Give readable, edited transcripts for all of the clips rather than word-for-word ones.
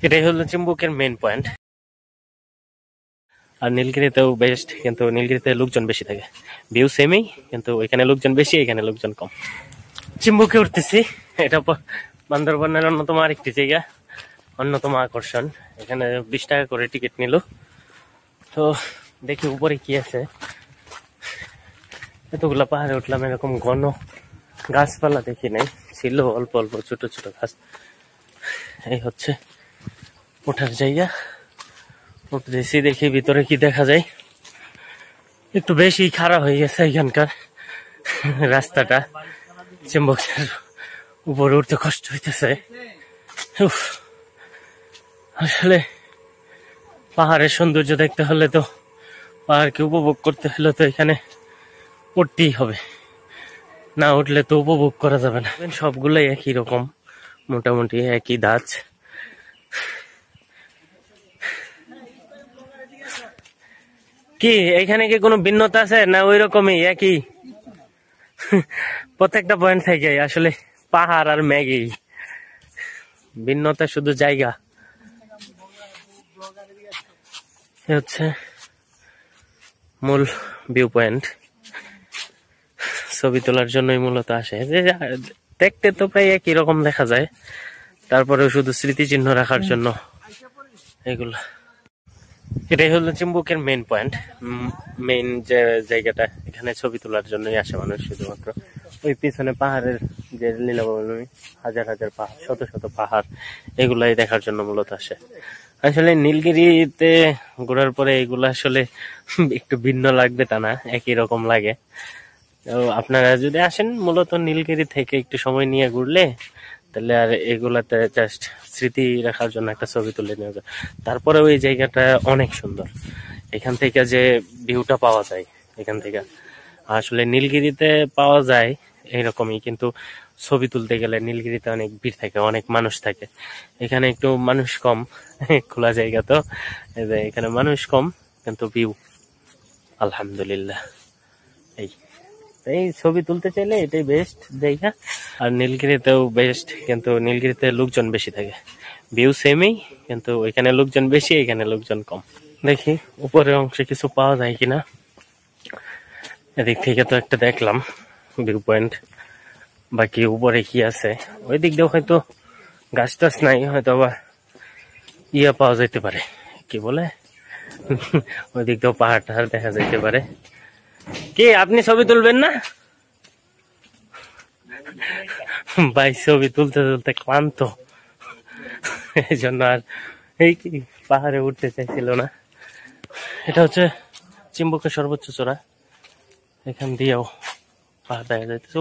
এটাই হলো চিম্বুকের main point. আর নীলগিরিতেও best, কিন্তু নীলগিরিতে লোকজন বেশি থাকে। ভিউ সেমই, কিন্তু ওইখানে লোকজন বেশি, এখানে লোকজন কম। চিম্বুকে উঠতেছি। এটা বান্দরবনের অন্যতম আরেকটি জায়গা, অন্যতম আকর্ষণ। এখানে 20 টাকা করে টিকিট নিল। তো দেখি উপরে কি আছে। এতগুলা পাহাড়ে উঠলাম, এরকম ঘন গাছপালা দেখি নাই, ছিল অল্প অল্প ছোট ছোট গাছ। এই হচ্ছে ওঠার জায়গা। উঠতেছি, দেখি ভিতরে কি দেখা যায়। একটু বেশি খারাপ হয়ে গেছে এখানকার রাস্তাটা, চিম্বকের উপরে উঠতে কষ্ট হইতেছে। আসলে পাহাড়ের সৌন্দর্য দেখতে হলে তো, পাহাড়কে উপভোগ করতে হলে তো এখানে উঠতেই হবে, না উঠলে তো উপভোগ করা যাবে না। সবগুলাই একই রকম, মোটামুটি একই ধাঁচ। কি এখানে কি কোনো ভিন্নতা আছে, না ওই রকমই একই? প্রত্যেকটা পয়েন্ট থেকে আসলে পাহাড় আর ম্যাগি, ভিন্নতা শুধু জায়গা। হচ্ছে মূল ভিউ পয়েন্ট, ছবি তোলার জন্যই মূলত আসে। যে দেখতে তো প্রায় একই রকম দেখা যায়, তারপরেও শুধু স্মৃতিচিহ্ন রাখার জন্য এগুলো। এটাই হলো চিম্বুকের মেইন পয়েন্ট, মেইন যে জায়গাটা, এখানে ছবি তোলার জন্যই আসে মানুষ শুধুমাত্র। ওই পিছনে পাহাড়ের যে লীলাভূমি, হাজার হাজার পাহাড়, শত শত পাহাড়, এগুলাই দেখার জন্য মূলত আসে। আসলে নীলগিরিতে ঘোরার পরে এগুলো আসলে একটু ভিন্ন লাগবে তা না, একই রকম লাগে। তো আপনারা যদি আসেন মূলত নীলগিরি থেকে একটু সময় নিয়ে ঘুরলে, তাহলে আর এগুলাতে জাস্ট স্মৃতি রাখার জন্য একটা ছবি তুলে নেওয়া যায়। তারপরে ওই জায়গাটা অনেক সুন্দর, এখান থেকে যে ভিউটা পাওয়া যায় এখান থেকে। আসলে নীলগিরিতে পাওয়া যায় এইরকমই, কিন্তু ছবি তুলতে গেলে নীলগিরিতে অনেক ভিড় থাকে, অনেক মানুষ থাকে। এখানে একটু মানুষ কম, খোলা জায়গা তো, এখানে মানুষ কম, কিন্তু ভিউ আলহামদুলিল্লাহ। এই এই ছবি তুলতে চাইলে এটাই বেস্ট জায়গা। আর নীলগিরিতেও বেস্ট, কিন্তু নীলগিরিতে লোকজন বেশি থাকে। ভিউ সেমই, কিন্তু ওইখানে লোকজন বেশি, এখানে লোকজন কম। দেখি উপরের অংশে কিছু পাওয়া যায় কিনা। এদিক থেকে তো একটা দেখলাম ভিউ পয়েন্ট, বাকি উপরে কি আছে ওই দিক দিয়েও হয়তো গাছ টাছ নাই, হয়তো আবার ইয়া পাওয়া যাইতে পারে, কি বলে ওই দিক দিয়েও পাহাড় টাহাড় দেখা যাইতে পারে। কি আপনি ছবি তুলবেন না? ভাই ছবি তুলতে তুলতে ক্লান্ত, এই জন্য আর এই কি পাহাড়ে উঠতে চাইছিল না। এটা হচ্ছে চিম্বুকের সর্বোচ্চ চূড়া, এখান দিয়েও পাহাড় দেখা যাইতেছে।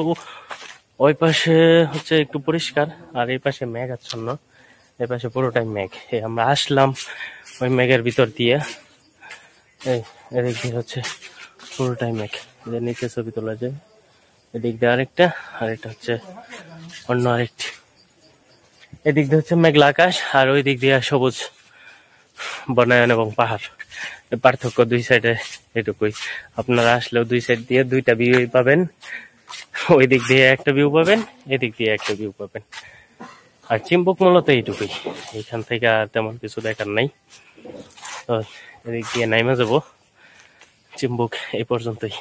ওই পাশে হচ্ছে একটু পরিষ্কার, আর এই পাশে মেঘ আচ্ছন্ন, এই পাশে পুরোটাই মেঘ। আমরা আসলাম ওই মেঘের ভিতর দিয়ে, এই এদিক দিয়ে হচ্ছে পুরোটাই মেঘ। এদের নিচে ছবি তোলা যায়, এদিক দিয়ে আরেকটা, আর এটা হচ্ছে অন্য আরেকটি। এদিক দিয়ে হচ্ছে মেঘলা আকাশ, আর ওই দিক দিয়ে সবুজ বনায়ন এবং পাহাড়। পার্থক্য দুই সাইডে এটুকুই। আপনারা আসলেও দুই সাইড দিয়ে দুইটা ভিউ পাবেন, ওই দিক দিয়ে একটা ভিউ পাবেন, এদিক দিয়ে একটা ভিউ পাবেন। আর চিম্বুক মূলত এইটুকুই, এখান থেকে আর তেমন কিছু দেখার নাই। তো এদিক দিয়ে নাইমা যাবো, চিম্বুক এই পর্যন্তই।